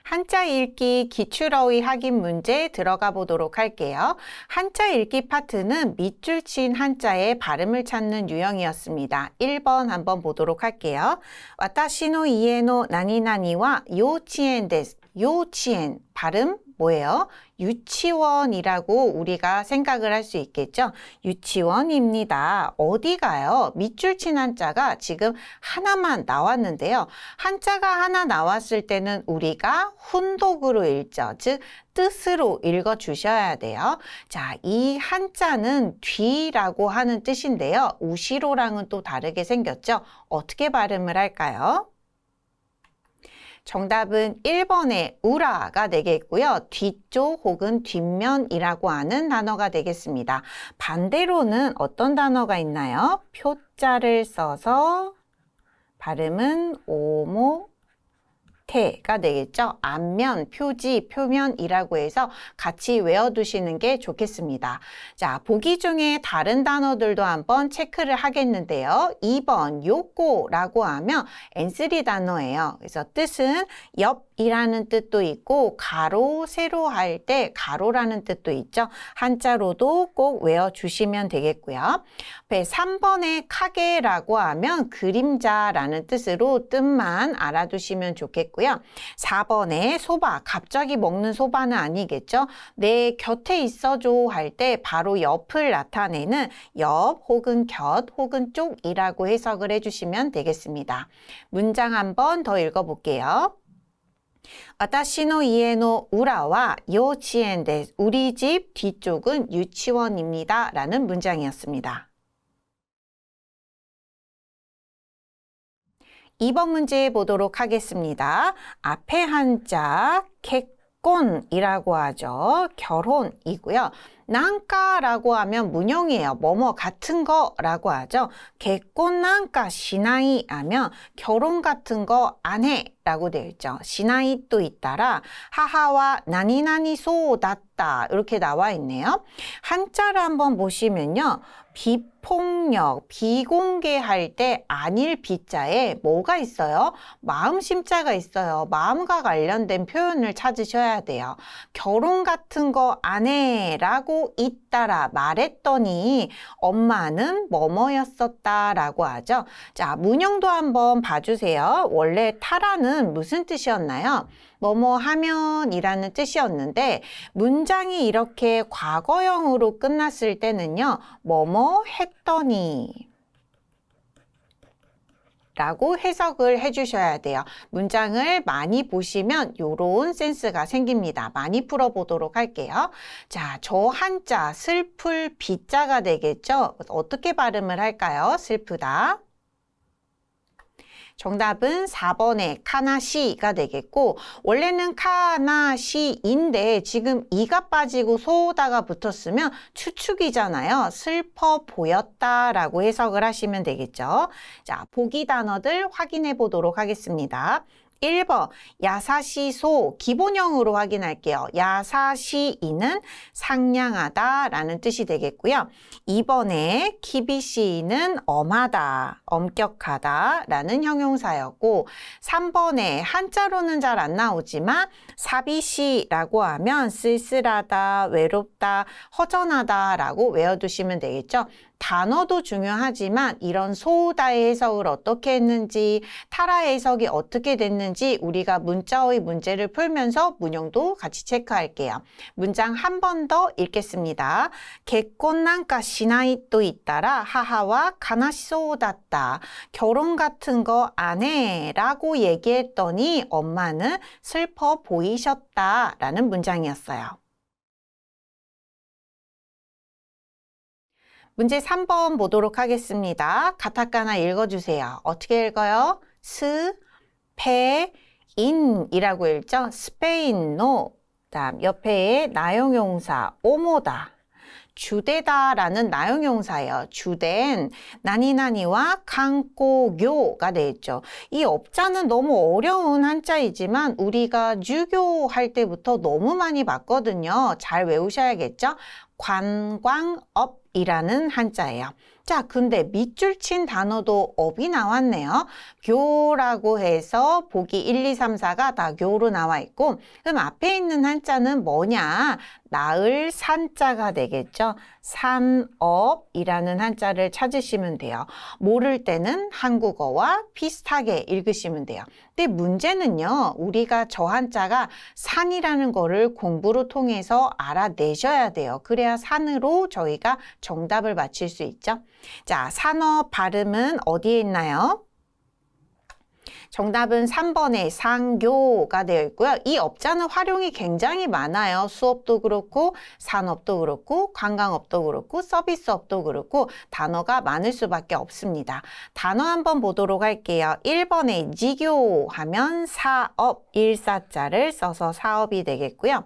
한자 읽기 기출어휘 확인 문제 들어가 보도록 할게요. 한자 읽기 파트는 밑줄 친 한자의 발음을 찾는 유형이었습니다. 1번 한번 보도록 할게요. 와타시노 이에노 나니나니와 요치엔 데스. 요치엔 발음 뭐예요? 유치원이라고 우리가 생각을 할 수 있겠죠? 유치원입니다. 어디 가요? 밑줄 친 한자가 지금 하나만 나왔는데요. 한자가 하나 나왔을 때는 우리가 훈독으로 읽죠. 즉 뜻으로 읽어주셔야 돼요. 자, 이 한자는 뒤라고 하는 뜻인데요. 우시로랑은 또 다르게 생겼죠? 어떻게 발음을 할까요? 정답은 1번의 우라가 되겠고요. 뒤쪽 혹은 뒷면이라고 하는 단어가 되겠습니다. 반대로는 어떤 단어가 있나요? 표자를 써서 발음은 오모 태가 되겠죠. 앞면, 표지, 표면이라고 해서 같이 외워두시는 게 좋겠습니다. 자, 보기 중에 다른 단어들도 한번 체크를 하겠는데요. 2번 요꼬라고 하면 N3 단어예요. 그래서 뜻은 옆이라는 뜻도 있고 가로, 세로 할 때 가로라는 뜻도 있죠. 한자로도 꼭 외워주시면 되겠고요. 3번의 카게라고 하면 그림자라는 뜻으로 뜻만 알아두시면 좋겠고요. 4번에 소바, 갑자기 먹는 소바는 아니겠죠? 내 곁에 있어줘 할 때 바로 옆을 나타내는 옆 혹은 곁 혹은 쪽이라고 해석을 해주시면 되겠습니다. 문장 한번 더 읽어볼게요. 와타시노 이에노 우라와 요치엔 데스. 우리 집 뒤쪽은 유치원입니다. 라는 문장이었습니다. 2번 문제 보도록 하겠습니다. 앞에 한자 객곤이라고 하죠. 결혼이고요. 난가라고 하면 문형이에요. 뭐뭐 같은 거라고 하죠. 객곤 난가 시나이 하면 결혼 같은 거 안 해 라고 되어 있죠. 시나이 또 잇따라 하하와 나니나니 소다tta 이렇게 나와 있네요. 한자를 한번 보시면요. 비폭력, 비공개할 때 아닐 비자에 뭐가 있어요? 마음심자가 있어요. 마음과 관련된 표현을 찾으셔야 돼요. 결혼 같은 거 안 해 라고 잇따라 말했더니 엄마는 뭐뭐였었다 라고 하죠. 자, 문형도 한번 봐주세요. 원래 타라는 무슨 뜻이었나요? 뭐뭐 하면 이라는 뜻이었는데 문장이 이렇게 과거형으로 끝났을 때는요. 뭐뭐 했더니 라고 해석을 해주셔야 돼요. 문장을 많이 보시면 요런 센스가 생깁니다. 많이 풀어보도록 할게요. 자, 저 한자 슬플 비자가 되겠죠? 어떻게 발음을 할까요? 슬프다. 정답은 4번의 카나시가 되겠고 원래는 카나시인데 지금 이가 빠지고 소다가 붙었으면 추측이잖아요. 슬퍼 보였다라고 해석을 하시면 되겠죠. 자, 보기 단어들 확인해 보도록 하겠습니다. 1번 야사시소 기본형으로 확인할게요. 야사시이는 상냥하다 라는 뜻이 되겠고요. 2번에 키비시이는 엄하다, 엄격하다 라는 형용사였고 3번에 한자로는 잘 안 나오지만 사비시라고 하면 쓸쓸하다, 외롭다, 허전하다 라고 외워두시면 되겠죠. 단어도 중요하지만 이런 소다의 해석을 어떻게 했는지 타라의 해석이 어떻게 됐는지 우리가 문자의 문제를 풀면서 문형도 같이 체크할게요. 문장 한 번 더 읽겠습니다. 객곤난가 시나이 또 잇따라 하하와 가나시소다tta. 결혼 같은 거 안 해 라고 얘기했더니 엄마는 슬퍼 보이셨다 라는 문장이었어요. 문제 3번 보도록 하겠습니다. 가타카나 읽어주세요. 어떻게 읽어요? 스페인이라고 읽죠? 스페인노. 다음 옆에 나용용사 오모다. 주되다라는 나용용사예요. 주된 나니나니와 강꼬교가 되겠죠. 이 업자는 너무 어려운 한자이지만 우리가 주교할 때부터 너무 많이 봤거든요. 잘 외우셔야겠죠? 관광업 이라는 한자예요. 자, 근데 밑줄 친 단어도 업이 나왔네요. 교라고 해서 보기 1, 2, 3, 4가 다 교로 나와 있고, 그럼 앞에 있는 한자는 뭐냐? 나을 산자가 되겠죠. 산업이라는 한자를 찾으시면 돼요. 모를 때는 한국어와 비슷하게 읽으시면 돼요. 근데 문제는요, 우리가 저 한자가 산이라는 거를 공부로 통해서 알아내셔야 돼요. 그래야 산으로 저희가 정답을 맞힐 수 있죠. 자, 산업 발음은 어디에 있나요? 정답은 3번에 상교가 되어 있고요. 이 업자는 활용이 굉장히 많아요. 수업도 그렇고 산업도 그렇고 관광업도 그렇고 서비스업도 그렇고 단어가 많을 수밖에 없습니다. 단어 한번 보도록 할게요. 1번에 지교 하면 사업, 일사자를 써서 사업이 되겠고요.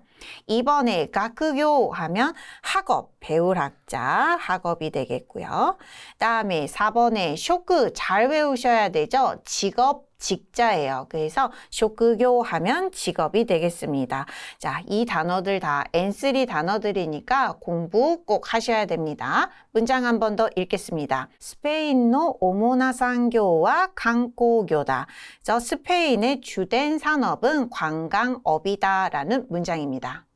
2번에 가크교 하면 학업, 배울 학자, 학업이 되겠고요. 다음에 4번에 쇼크, 잘 외우셔야 되죠. 직업, 직자예요. 그래서 쇼크교 하면 직업이 되겠습니다. 자, 이 단어들 다 N3 단어들이니까 공부 꼭 하셔야 됩니다. 문장 한 번 더 읽겠습니다. 스페인의 오모나 산교와 관광교다. 저 스페인의 주된 산업은 관광업이다 라는 문장입니다.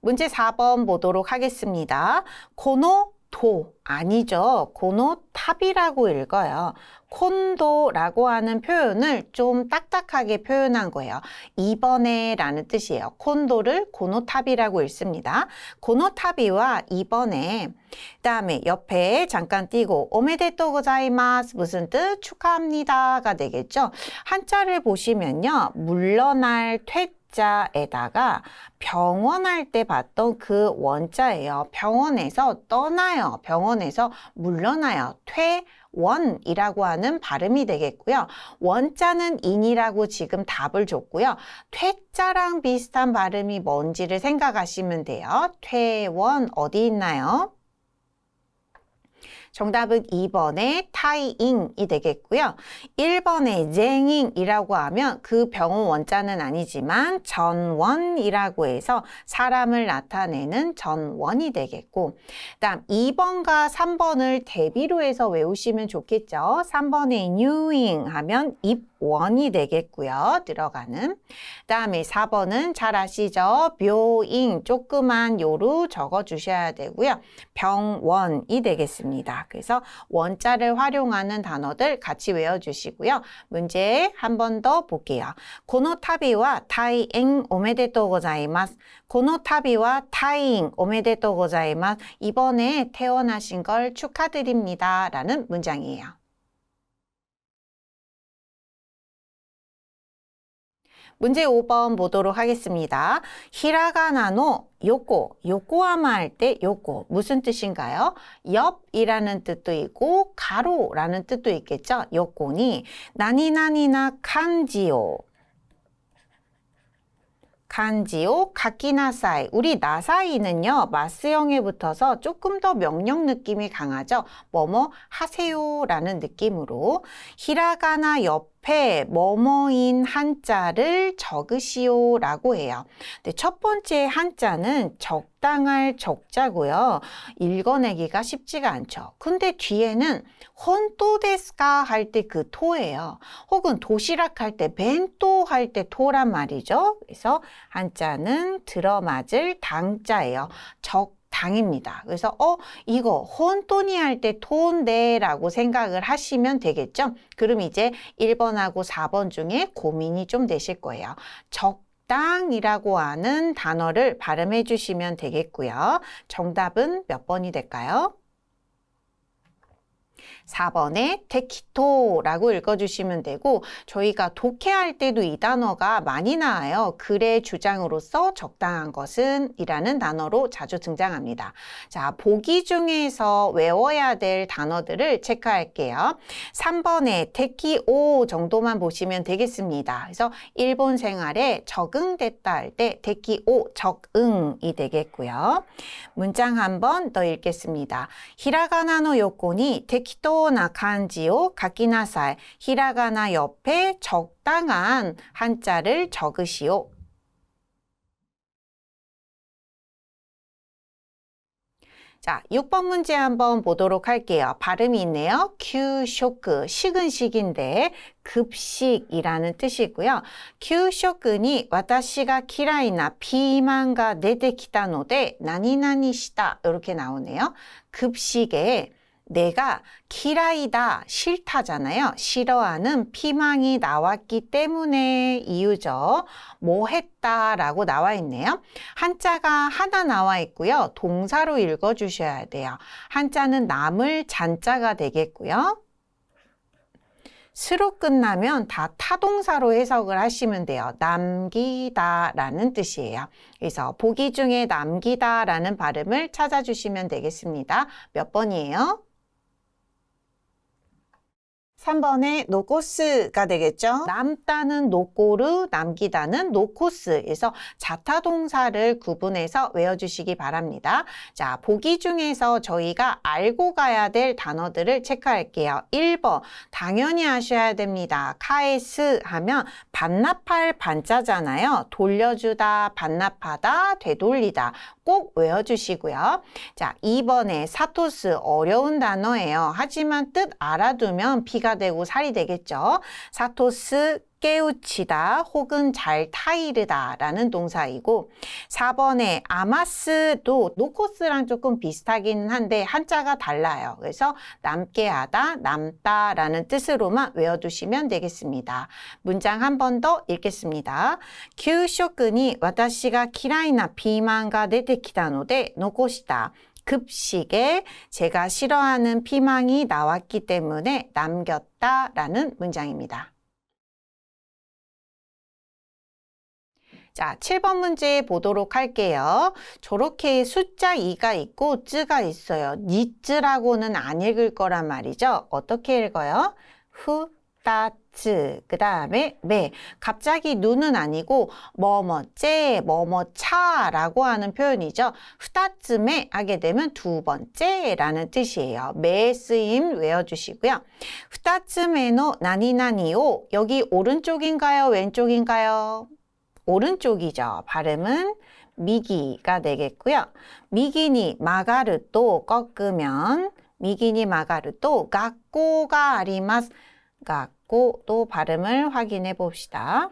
문제 4번 보도록 하겠습니다. 고노도 아니죠. 고노탑이라고 읽어요. 콘도라고 하는 표현을 좀 딱딱하게 표현한 거예요. 이번에 라는 뜻이에요. 콘도를 고노탑이라고 읽습니다. 고노탑이와 이번에 그다음에 옆에 잠깐 띄고 오메데토 고자이마스 무슨 뜻? 축하합니다가 되겠죠. 한자를 보시면요. 물러날 퇴자에다가 병원할 때 봤던 그 원자예요. 병원에서 떠나요. 병원에서 물러나요. 퇴원이라고 하는 발음이 되겠고요. 원자는 인이라고 지금 답을 줬고요. 퇴자랑 비슷한 발음이 뭔지를 생각하시면 돼요. 퇴원 어디 있나요? 정답은 2번에 타이잉이 되겠고요. 1번에 쟁잉이라고 하면 그 병원 원자는 아니지만 전원이라고 해서 사람을 나타내는 전원이 되겠고 그다음 2번과 3번을 대비로 해서 외우시면 좋겠죠. 3번에 뉴잉 하면 입원이 되겠고요. 들어가는. 그다음에 4번은 잘 아시죠? 묘잉 조그만 요로 적어주셔야 되고요. 병원이 되겠습니다. 그래서 원자를 활용하는 단어들 같이 외워주시고요. 문제 한 번 더 볼게요. 고노타비와 타이잉 오메데토 고자이마스. 고노타비와 타이잉 오메데토 고자이마스. 이번에 태어나신 걸 축하드립니다. 라는 문장이에요. 문제 5번 보도록 하겠습니다. 히라가나노 요코, 요코하마 할 때 요코 무슨 뜻인가요? 옆이라는 뜻도 있고 가로라는 뜻도 있겠죠. 요코니 나니나니나 칸지요. 간지오 가키나사이. 우리 나사이는요. 마스형에 붙어서 조금 더 명령 느낌이 강하죠. 뭐뭐 하세요라는 느낌으로 히라가나 옆에 뭐뭐인 한자를 적으시오라고 해요. 근데 첫 번째 한자는 적당할 적자고요. 읽어내기가 쉽지가 않죠. 근데 뒤에는 혼또 데스까 할 때 그 토예요. 혹은 도시락 할 때 벤또 할 때 토란 말이죠. 그래서 한자는 들어맞을 당자예요. 적당입니다. 그래서 이거 혼또니 할 때 토인데 라고 생각을 하시면 되겠죠. 그럼 이제 1번하고 4번 중에 고민이 좀 되실 거예요. 적당이라고 하는 단어를 발음해 주시면 되겠고요. 정답은 몇 번이 될까요? 4번에 테키토라고 읽어주시면 되고 저희가 독해할 때도 이 단어가 많이 나와요. 글의 주장으로서 적당한 것은 이라는 단어로 자주 등장합니다. 자, 보기 중에서 외워야 될 단어들을 체크할게요. 3번에 테키오 정도만 보시면 되겠습니다. 그래서 일본 생활에 적응됐다 할 때 테키오 적응이 되겠고요. 문장 한 번 더 읽겠습니다. 히라가나노 요코니 테키토 나 간지요 가키나사이. 히라가나 옆에 적당한 한자를 적으시오. 자, 6번 문제 한번 보도록 할게요. 발음이 있네요. 큐쇼크, 식은 식인데 급식이라는 뜻이고요. 큐쇼크니 와타시가 키라이나 피만가 네테키타 노데 나니나니시다 이렇게 나오네요. 급식에 내가 키라이다 싫다잖아요. 싫어하는 피망이 나왔기 때문에 이유죠. 뭐 했다라고 나와 있네요. 한자가 하나 나와 있고요. 동사로 읽어주셔야 돼요. 한자는 남을 잔자가 되겠고요. 스로 끝나면 다 타동사로 해석을 하시면 돼요. 남기다라는 뜻이에요. 그래서 보기 중에 남기다라는 발음을 찾아주시면 되겠습니다. 몇 번이에요? 3번에 노코스가 되겠죠. 남다는 노코르, 남기다는 노코스. 그래서 자타동사를 구분해서 외워주시기 바랍니다. 자, 보기 중에서 저희가 알고 가야 될 단어들을 체크할게요. 1번, 당연히 아셔야 됩니다. 카에스 하면 반납할 반자잖아요. 돌려주다, 반납하다, 되돌리다. 꼭 외워주시고요. 자, 2번에 사토스 어려운 단어예요. 하지만 뜻 알아두면 피가 되고 살이 되겠죠. 사토스 깨우치다 혹은 잘 타이르다 라는 동사이고 4번에 아마스도 노코스랑 조금 비슷하긴 한데 한자가 달라요. 그래서 남게 하다, 남다 라는 뜻으로만 외워두시면 되겠습니다. 문장 한 번 더 읽겠습니다. 큐쇼크니 와타시가 키라이나 피망가 네테키타 노데 노코시다. 급식에 제가 싫어하는 피망이 나왔기 때문에 남겼다 라는 문장입니다. 자, 7번 문제 보도록 할게요. 저렇게 숫자 2가 있고 쯔가 있어요. 니쯔라고는 안 읽을 거란 말이죠. 어떻게 읽어요? 후따쯔 그 다음에 매. 갑자기 누는 아니고 뭐뭐째 뭐뭐차라고 하는 표현이죠. 후따쯔메 하게 되면 두 번째라는 뜻이에요. 매 쓰임 외워주시고요. 후따쯔메노 나니나니오 여기 오른쪽인가요? 왼쪽인가요? 오른쪽이죠. 발음은 미기가 되겠고요. 미기니 마가르 또 꺾으면 미기니 마가르 또 가꼬가 아리마스 가꼬 또 발음을 확인해 봅시다.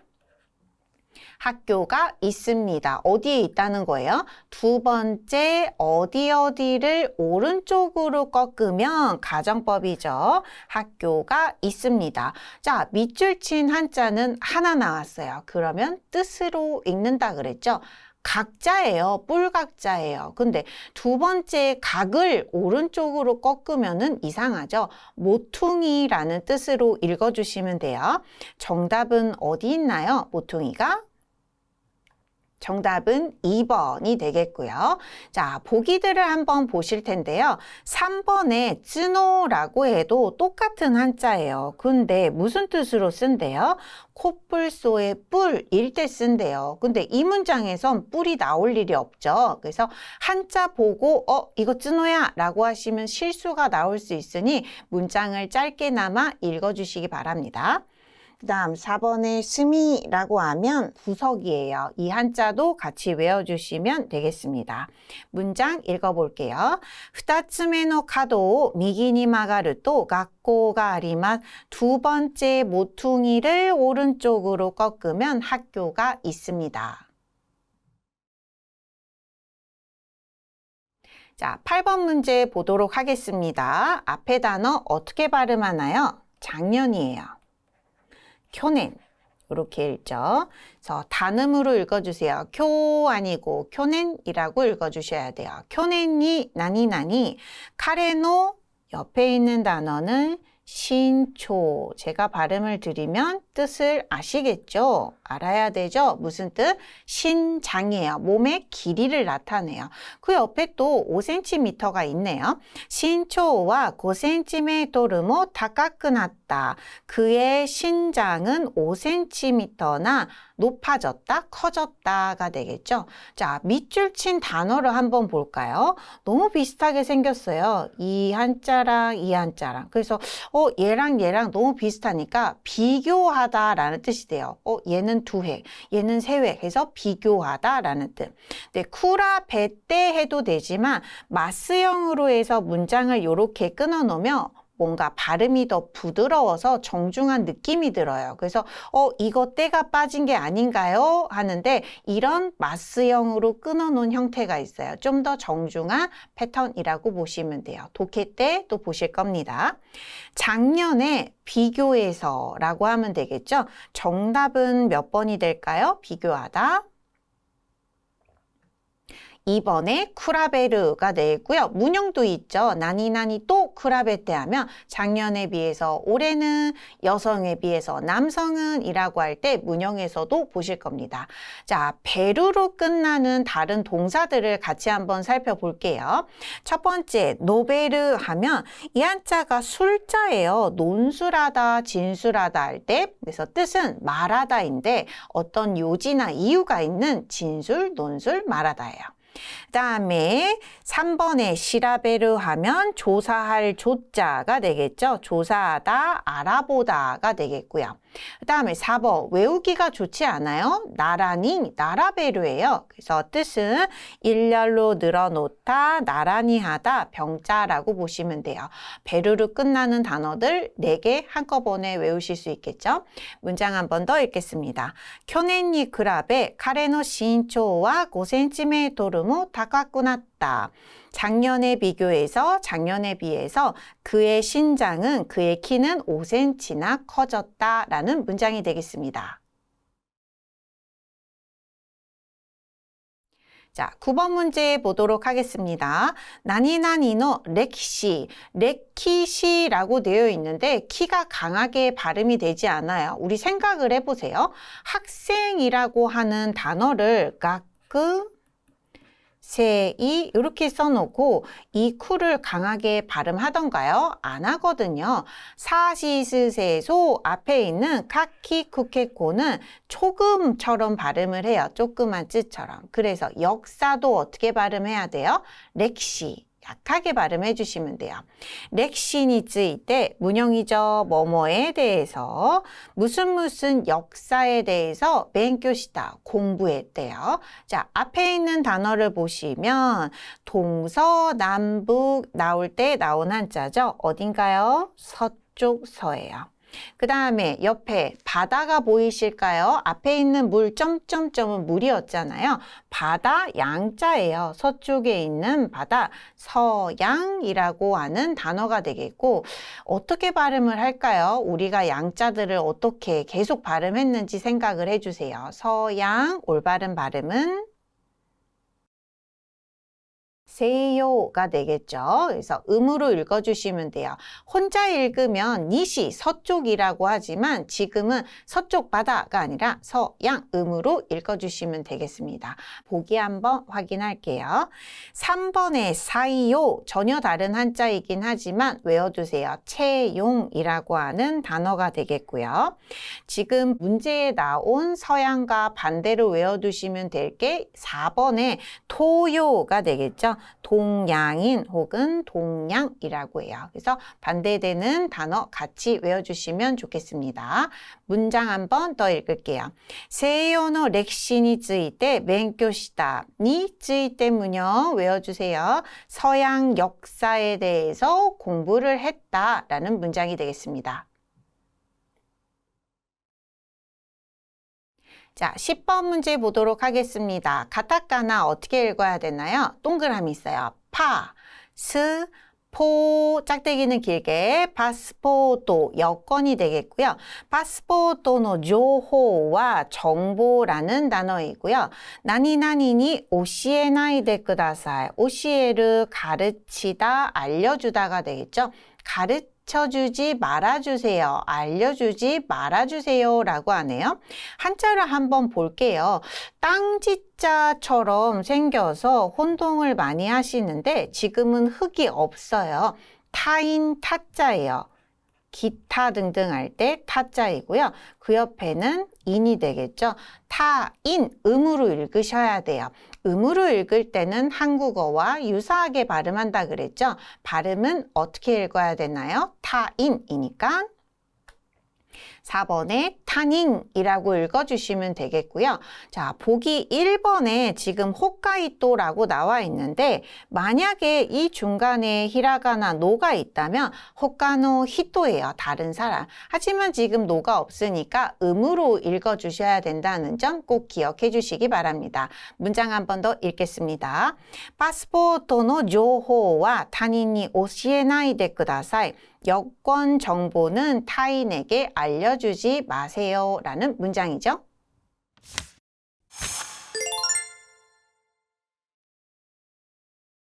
학교가 있습니다. 어디에 있다는 거예요? 두 번째 어디를 오른쪽으로 꺾으면 가정법이죠. 학교가 있습니다. 자, 밑줄 친 한자는 하나 나왔어요. 그러면 뜻으로 읽는다 그랬죠? 각자예요. 뿔각자예요. 근데 두 번째 각을 오른쪽으로 꺾으면은 이상하죠. 모퉁이라는 뜻으로 읽어주시면 돼요. 정답은 어디 있나요? 모퉁이가? 정답은 2번이 되겠고요. 자, 보기들을 한번 보실 텐데요. 3번에 쯔노라고 해도 똑같은 한자예요. 근데 무슨 뜻으로 쓴대요? 코뿔소의 뿔일 때 쓴대요. 근데 이 문장에선 뿔이 나올 일이 없죠. 그래서 한자 보고 이거 쯔노야 라고 하시면 실수가 나올 수 있으니 문장을 짧게나마 읽어주시기 바랍니다. 그 다음 4번에 스미라고 하면 구석이에요. 이 한자도 같이 외워주시면 되겠습니다. 문장 읽어볼게요. 2つ目の角を右に曲がると学校があります. 두 번째 모퉁이를 오른쪽으로 꺾으면 학교가 있습니다. 자, 8번 문제 보도록 하겠습니다. 앞에 단어 어떻게 발음하나요? 작년이에요. 교낸 이렇게 읽죠. 그래서 단음으로 읽어주세요. 교 아니고 교낸이라고 읽어주셔야 돼요. 교낸이 나니나니 카레노 옆에 있는 단어는 신초. 제가 발음을 드리면 뜻을 아시겠죠? 알아야 되죠? 무슨 뜻? 신장이에요. 몸의 길이를 나타내요. 그 옆에 또 5cm가 있네요. 신초와 5cm를 다깎으났다. 그의 신장은 5cm나 높아졌다, 커졌다가 되겠죠. 자, 밑줄 친 단어를 한번 볼까요? 너무 비슷하게 생겼어요. 이 한자랑 이 한자랑. 그래서 얘랑 얘랑 너무 비슷하니까 비교하 비교하다라는 뜻이 돼요. 얘는 2획, 얘는 3획 해서 비교하다라는 뜻. 네, 쿠라베떼 해도 되지만 마스형으로 해서 문장을 이렇게 끊어 놓으면 뭔가 발음이 더 부드러워서 정중한 느낌이 들어요. 그래서 이거 때가 빠진 게 아닌가요? 하는데 이런 마스형으로 끊어놓은 형태가 있어요. 좀 더 정중한 패턴이라고 보시면 돼요. 독해 때 또 보실 겁니다. 작년에 비교해서 라고 하면 되겠죠? 정답은 몇 번이 될까요? 비교하다. 2번에 쿠라베르가 되겠고요. 문형도 있죠. 나니나니 또 쿠라베테 하면 작년에 비해서 올해는, 여성에 비해서 남성은 이라고 할 때 문형에서도 보실 겁니다. 자, 베르로 끝나는 다른 동사들을 같이 한번 살펴볼게요. 첫 번째, 노베르 하면 이 한자가 술자예요. 논술하다, 진술하다 할 때. 그래서 뜻은 말하다인데 어떤 요지나 이유가 있는 진술, 논술, 말하다예요. 그 다음에 3번에 시라베르 하면 조사할 조자가 되겠죠. 조사하다, 알아보다가 되겠고요. 그 다음에 4번 외우기가 좋지 않아요? 나란히, 나라베르예요. 그래서 뜻은 일렬로 늘어놓다, 나란히 하다, 병자라고 보시면 돼요. 베르로 끝나는 단어들 4개 한꺼번에 외우실 수 있겠죠. 문장 한 번 더 읽겠습니다. 쿄넨니 쿠라베 카레노 신초와 5cmも高くなった。 작년에 비교해서 작년에 비해서 그의 신장은 그의 키는 5cm나 커졌다라는 문장이 되겠습니다. 자, 9번 문제 보도록 하겠습니다. 나니나니노 레키시, 레키시라고 되어 있는데 키가 강하게 발음이 되지 않아요. 우리 생각을 해보세요. 학생이라고 하는 단어를 가끔 세이 이렇게 써놓고 이 쿠를 강하게 발음하던가요? 안 하거든요. 사시스세소 앞에 있는 카키 쿠케코는 초금처럼 발음을 해요. 조그만 쯔처럼. 그래서 역사도 어떻게 발음해야 돼요? 렉시. 약하게 발음해 주시면 돼요. 렉시니 쯔이때 문형이죠. 뭐뭐에 대해서 무슨 역사에 대해서 벤교시다 공부했대요. 자, 앞에 있는 단어를 보시면 동서남북 나올 때 나온 한자죠. 어딘가요? 서쪽 서예요. 그 다음에 옆에 바다가 보이실까요? 앞에 있는 물 점점점은 물이었잖아요. 바다 양자예요. 서쪽에 있는 바다 서양이라고 하는 단어가 되겠고 어떻게 발음을 할까요? 우리가 양자들을 어떻게 계속 발음했는지 생각을 해주세요. 서양 올바른 발음은 세요가 되겠죠. 그래서 음으로 읽어주시면 돼요. 혼자 읽으면 니시 서쪽이라고 하지만 지금은 서쪽 바다가 아니라 서양 음으로 읽어주시면 되겠습니다. 보기 한번 확인할게요. 3번의 사이요 전혀 다른 한자이긴 하지만 외워두세요. 채용이라고 하는 단어가 되겠고요. 지금 문제에 나온 서양과 반대로 외워두시면 될 게 4번의 토요가 되겠죠. 동양인 혹은 동양이라고 해요. 그래서 반대되는 단어 같이 외워주시면 좋겠습니다. 문장 한 번 더 읽을게요. 세요노 렉시니 쯔이때 멘교시다 니 쯔이때 문형 외워주세요. 서양 역사에 대해서 공부를 했다라는 문장이 되겠습니다. 자, 10번 문제 보도록 하겠습니다. 가타카나 어떻게 읽어야 되나요? 동그라미 있어요. 파, 스, 포, 짝대기는 길게 파스포토, 여권이 되겠고요. 파스포토노 조호와 정보라는 단어이고요. 나니나니니 오시에나이데 쿠다사이. 오시에를 가르치다, 알려주다가 되겠죠. 가르쳐주지 말아주세요. 알려주지 말아주세요 라고 하네요. 한자를 한번 볼게요. 땅지자처럼 생겨서 혼동을 많이 하시는데 지금은 흙이 없어요. 타인 타자예요. 기타 등등 할 때 타자이고요. 그 옆에는 인이 되겠죠. 타인, 음으로 읽으셔야 돼요. 음으로 읽을 때는 한국어와 유사하게 발음한다 그랬죠. 발음은 어떻게 읽어야 되나요? 타인이니까 4번에 타닌이라고 읽어주시면 되겠고요. 자, 보기 1번에 지금 홋카이도라고 나와 있는데 만약에 이 중간에 히라가나 노가 있다면 홋카노 히토예요. 다른 사람. 하지만 지금 노가 없으니까 음으로 읽어주셔야 된다는 점 꼭 기억해 주시기 바랍니다. 문장 한 번 더 읽겠습니다. 파스포토의 정보와 타인이 오시에나이데 쿠다사이. 여권 정보는 타인에게 알려주지 마세요. 라는 문장이죠.